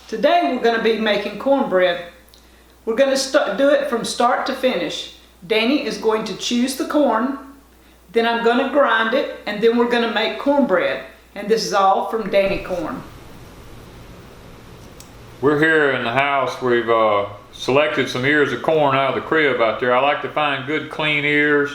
Today we're going to be making cornbread. We're going to do it from start to finish. Danny is going to choose the corn, then I'm going to grind it, and then we're going to make cornbread. And this is all from Danny corn. We're here in the house. We've selected some ears of corn out of the crib out there. I like to find good clean ears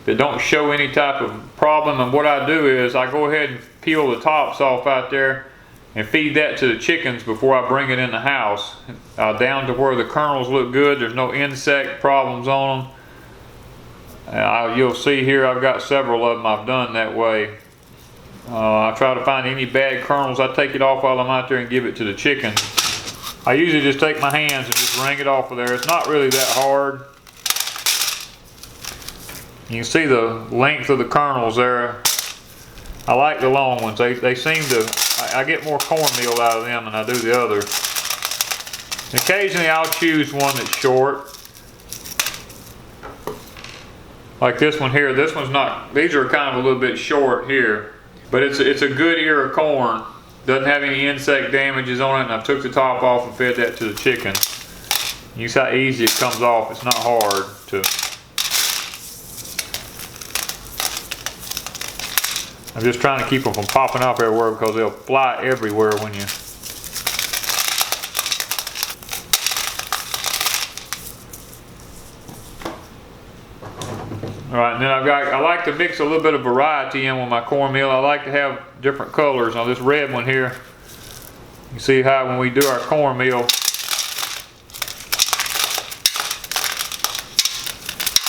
that don't show any type of problem, and what I do is I go ahead and peel the tops off out there and feed that to the chickens before I bring it in the house, down to where the kernels look good. There's no insect problems on them. You'll see here I've got several of them I've done that way. I try to find any bad kernels. I take it off while I'm out there and give it to the chickens. I usually just take my hands and just wring it off of there. It's not really that hard. You can see the length of the kernels there. I like the long ones. They seem to, I get more cornmeal out of them than I do the others. Occasionally I'll choose one that's short. Like this one here. This one's not, these are kind of a little bit short here. But it's a good ear of corn. Doesn't have any insect damages on it, and I took the top off and fed that to the chicken. You see how easy it comes off. It's not hard to. I'm just trying to keep them from popping up everywhere because they'll fly everywhere when you. Alright, and then I like to mix a little bit of variety in with my cornmeal. I like to have different colors. On this red one here, you see how when we do our cornmeal,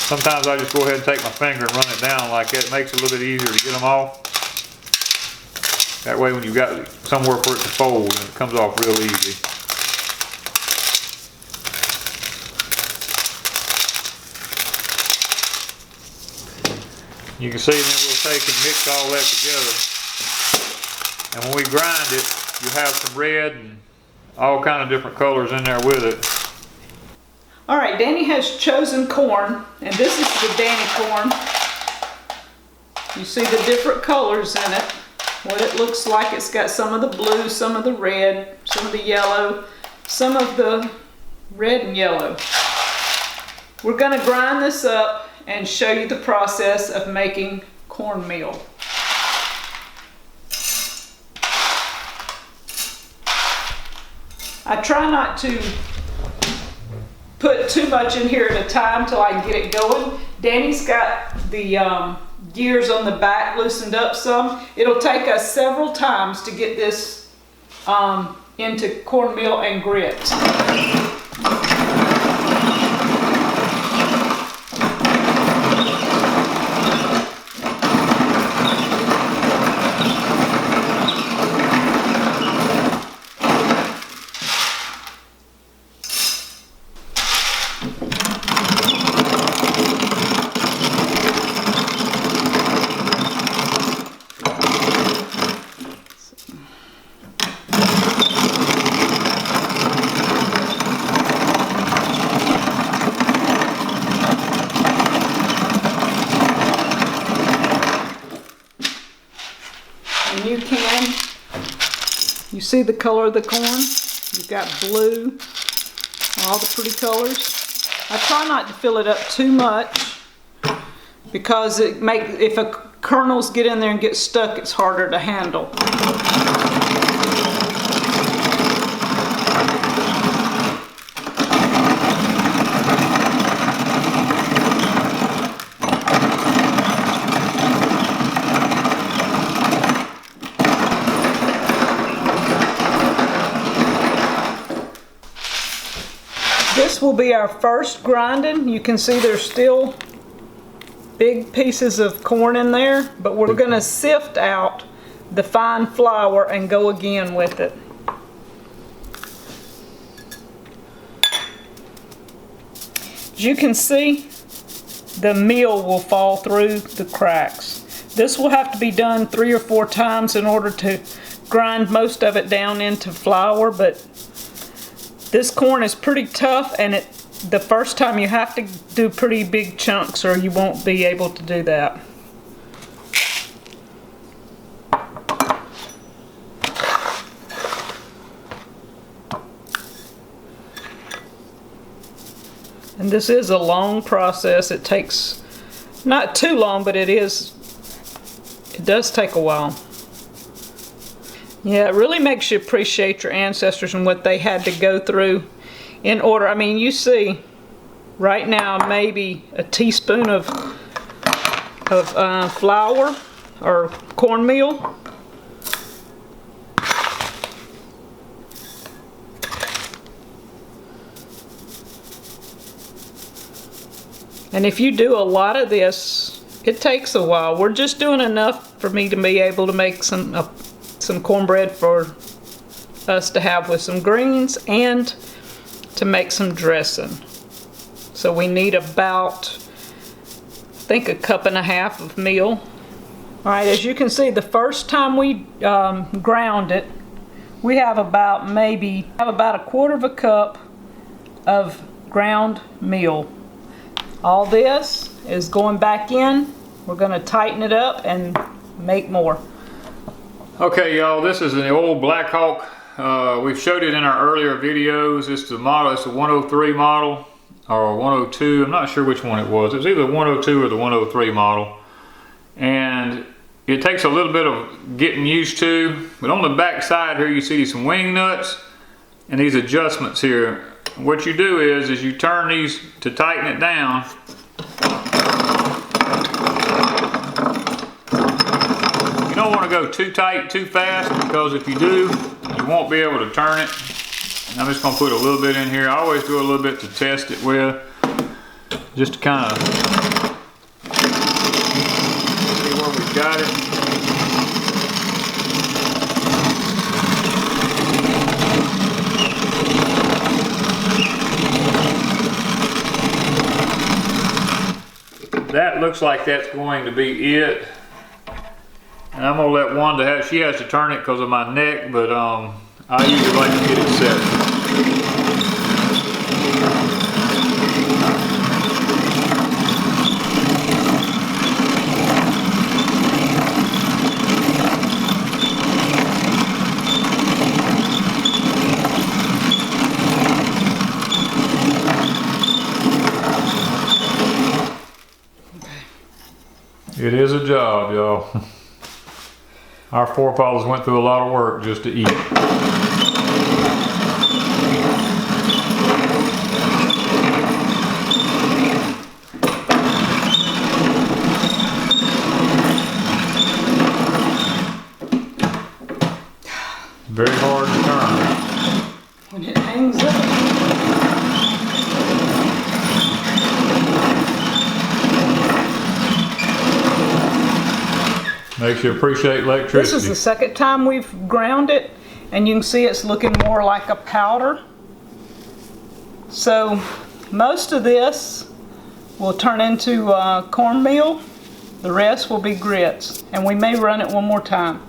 sometimes I just go ahead and take my finger and run it down like that. It makes it a little bit easier to get them off. That way when you've got somewhere for it to fold, and it comes off real easy. You can see then we'll take and mix all that together. And when we grind it, you have some red and all kind of different colors in there with it. Alright, Danny has chosen corn, and this is the Danny corn. You see the different colors in it. What it looks like. It's got some of the blue, some of the red, some of the yellow, some of the red and yellow. We're going to grind this up and show you the process of making cornmeal. I try not to put too much in here at a time till I can get it going. Danny's got the gears on the back loosened up some. It'll take us several times to get this into cornmeal and grit. And you see the color of the corn? You've got blue, all the pretty colors. I try not to fill it up too much because if kernels get in there and get stuck, it's harder to handle. This will be our first grinding. You can see there's still big pieces of corn in there, but we're going to sift out the fine flour and go again with it. As you can see, the meal will fall through the cracks. This will have to be done 3 or 4 times in order to grind most of it down into flour, but this corn is pretty tough, and the first time you have to do pretty big chunks or you won't be able to do that. And this is a long process. It takes not too long, but it does take a while. Yeah, it really makes you appreciate your ancestors and what they had to go through in order. I mean, you see right now maybe a teaspoon of flour or cornmeal. And if you do a lot of this, it takes a while. We're just doing enough for me to be able to make some cornbread for us to have with some greens and to make some dressing. So we need about, I think, 1.5 cups of meal. All right, as you can see, the first time we ground it, we have about a 1/4 cup of ground meal. All this is going back in. We're going to tighten it up and make more. Okay, y'all, this is an old Black Hawk. We've showed it in our earlier videos. It's the model, it's a 103 model or 102. I'm not sure which one it was. It was either the 102 or the 103 model. And it takes a little bit of getting used to. But on the back side here, you see some wing nuts and these adjustments here. What you do is you turn these to tighten it down. You don't want to go too tight, too fast, because if you do, you won't be able to turn it. And I'm just going to put a little bit in here. I always do a little bit to test it with, just to kind of see where we've got it. That looks like that's going to be it. And I'm gonna let Wanda have, she has to turn it because of my neck, but I usually like to get it set. It is a job, y'all. Our forefathers went through a lot of work just to eat. Very hard to turn. When it hangs up. Makes you appreciate electricity. This is the second time we've ground it, and you can see it's looking more like a powder. So most of this will turn into cornmeal. The rest will be grits, and we may run it one more time.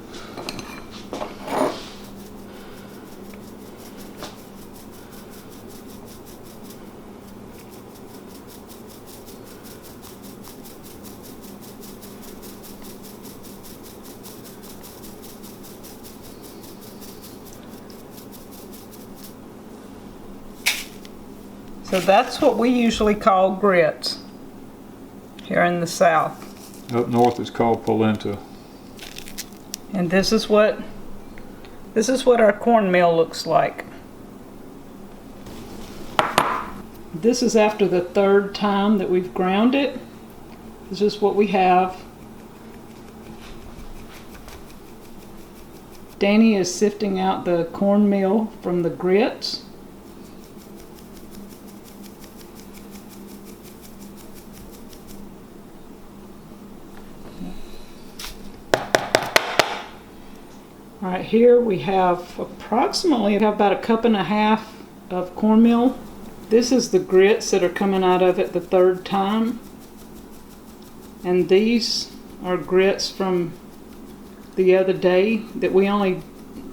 So that's what we usually call grits here in the South. Up north it's called polenta. And this is what our cornmeal looks like. This is after the 3rd time that we've ground it. This is what we have. Danny is sifting out the cornmeal from the grits. All right, here we have approximately about 1.5 cups of cornmeal. This is the grits that are coming out of it the 3rd time. And these are grits from the other day that we only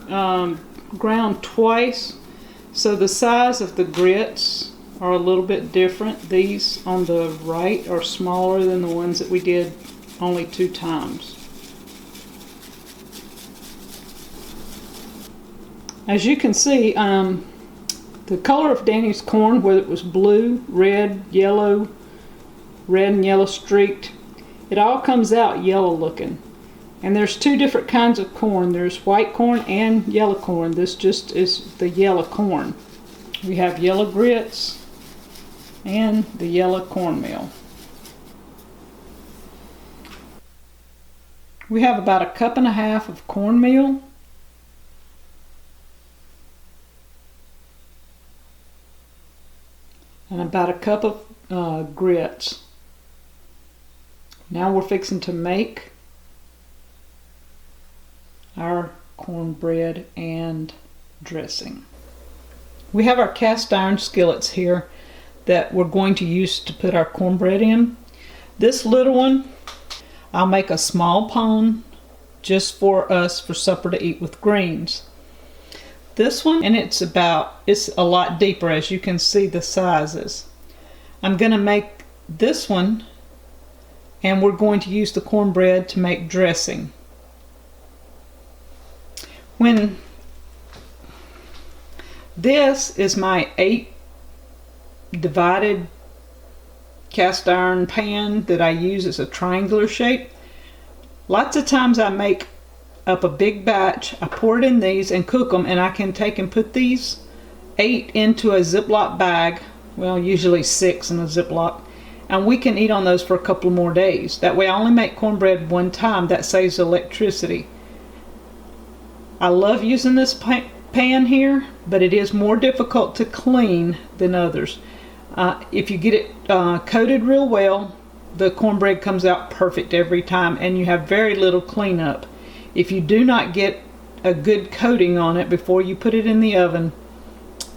ground twice. So the size of the grits are a little bit different. These on the right are smaller than the ones that we did only 2 times. As you can see, the The color of Danny's corn, whether it was blue, red, yellow, red and yellow streaked, it all comes out yellow looking. And there's two different kinds of corn. There's white corn and yellow corn. This just is the yellow corn. We have yellow grits and the yellow cornmeal. We have about 1.5 cups of cornmeal, and about 1 cup of grits. Now we're fixing to make our cornbread and dressing. We have our cast iron skillets here that we're going to use to put our cornbread in. This little one, I'll make a small pan just for us for supper to eat with greens. This one, and it's a lot deeper, as you can see the sizes. I'm going to make this one, and we're going to use the cornbread to make dressing. This is my 8 divided cast iron pan that I use as a triangular shape. Lots of times I make up a big batch, I pour it in these and cook them, and I can take and put these 8 into a Ziploc bag, well, usually 6 in a Ziploc, and we can eat on those for a couple more days. That way I only make cornbread one time. That saves electricity. I love using this pan here, but it is more difficult to clean than others. If you get it coated real well, the cornbread comes out perfect every time, and you have very little cleanup. If you do not get a good coating on it before you put it in the oven,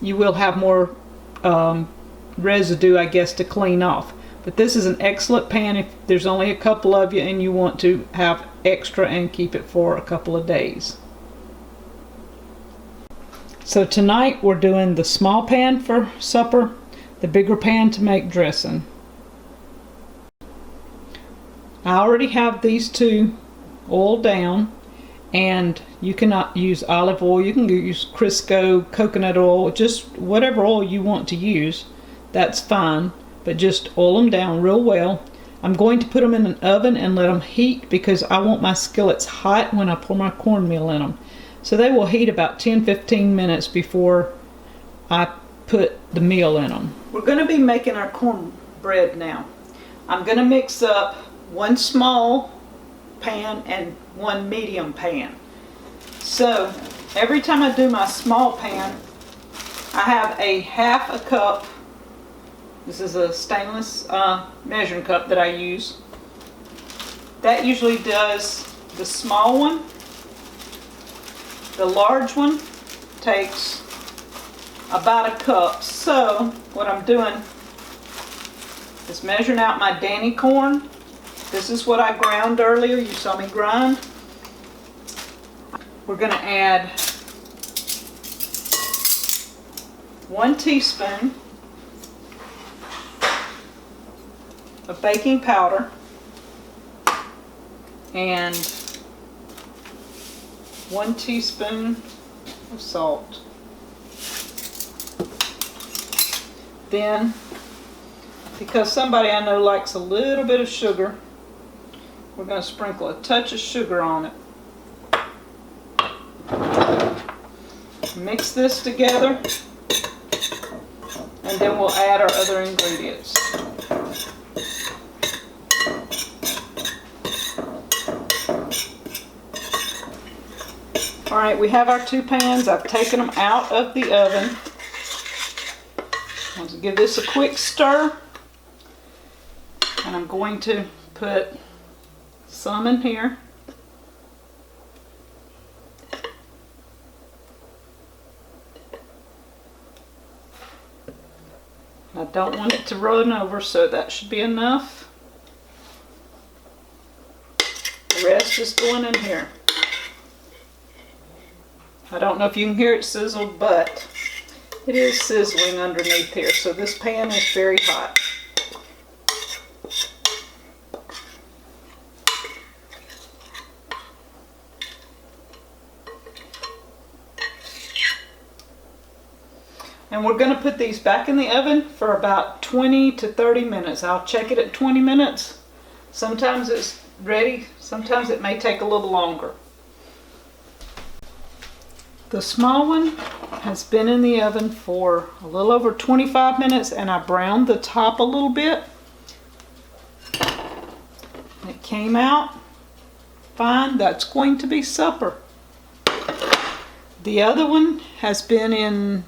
you will have more residue, I guess, to clean off. But this is an excellent pan if there's only a couple of you and you want to have extra and keep it for a couple of days. So tonight we're doing the small pan for supper, the bigger pan to make dressing. I already have these two oiled down, and you cannot use olive oil, you can use Crisco, coconut oil, just whatever oil you want to use, that's fine, but just oil them down real well. I'm going to put them in an oven and let them heat because I want my skillets hot when I pour my cornmeal in them. So they will heat about 10-15 minutes before I put the meal in them. We're going to be making our cornbread now. I'm going to mix up 1 small pan and 1 medium pan. So every time I do my small pan, I have a 1/2 cup. This is a stainless measuring cup that I use. That usually does the small one. The large one takes about 1 cup. So what I'm doing is measuring out my Danny corn. This is what I ground earlier. You saw me grind. We're going to add 1 teaspoon of baking powder and 1 teaspoon of salt. Then, because somebody I know likes a little bit of sugar, we're going to sprinkle a touch of sugar on it. Mix this together, and then we'll add our other ingredients. Alright, we have our 2 pans. I've taken them out of the oven. I'm going to give this a quick stir, and I'm going to put some in here. I don't want it to run over, so that should be enough. The rest is going in here. I don't know if you can hear it sizzle, but it is sizzling underneath here, so this pan is very hot. And we're gonna put these back in the oven for about 20 to 30 minutes. I'll check it at 20 minutes. Sometimes it's ready, sometimes it may take a little longer. The small one has been in the oven for a little over 25 minutes, and I browned the top a little bit. It came out fine. That's going to be supper. The other one has been in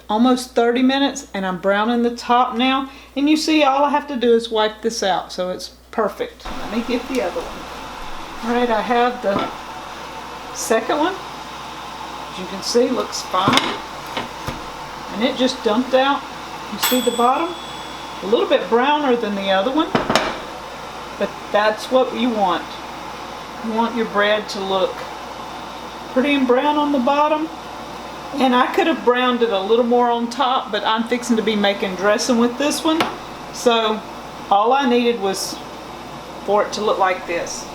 almost 30 minutes, and I'm browning the top now. And you see, all I have to do is wipe this out, so it's perfect. Let me get the other one. All right, I have the second one. As you can see, looks fine. And it just dumped out. You see the bottom? A little bit browner than the other one, but that's what you want. You want your bread to look pretty and brown on the bottom. And I could have browned it a little more on top, but I'm fixing to be making dressing with this one. So all I needed was for it to look like this.